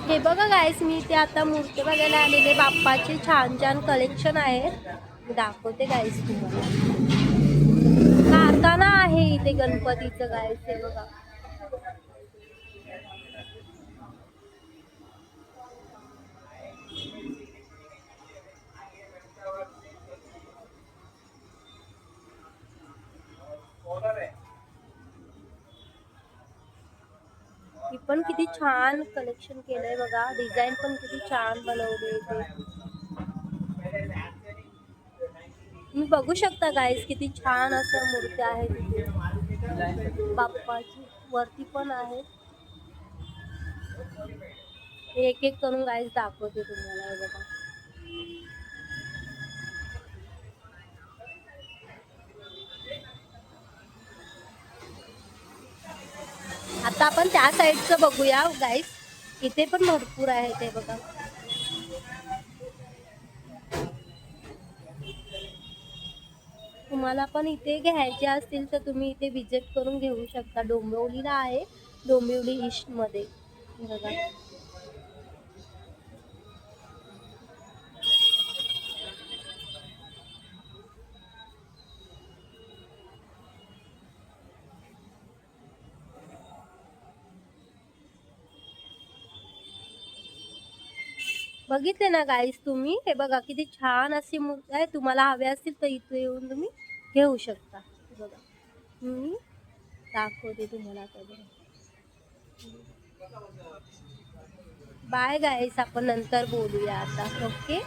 हे बघा गाईस, मी इथे आता मूर्ती बघायला आलेले. बाप्पाचे छान छान कलेक्शन आहेत. मी दाखवते गाईस तुम्हाला. कारखाना आहे इथे गणपतीचं गाईस, हे बघा. ही पण किती छान कलेक्शन केलंय बघा. डिझाईन पण किती छान बनवली इथे. तुम्ही बघू शकता गाईस, किती छान असं मूर्ती आहे तिथे बाप्पाची. वरती पण आहे. एक एक करून गाईस दाखवते तुम्हाला, हे बघा. आता आपण त्या साईडचं बघूया गाईस. इथे पण भरपूर आहे ते बघा. तुम्हाला पण इथे घ्यायचे असतील तर तुम्ही इथे विजिट करून घेऊ शकता. डोंबिवलीला आहे, डोंबिवली ईस्ट मध्ये बघा. बघितले ना गाईस तुम्ही, हे बघा किती छान अशी मूर्ती आहे. तुम्हाला हवे असतील तर इथे येऊन तुम्ही घेऊ शकता. बघा, मी दाखवते तुम्हाला आता. बाय गाईस, आपण नंतर बोलूया आता. ओके.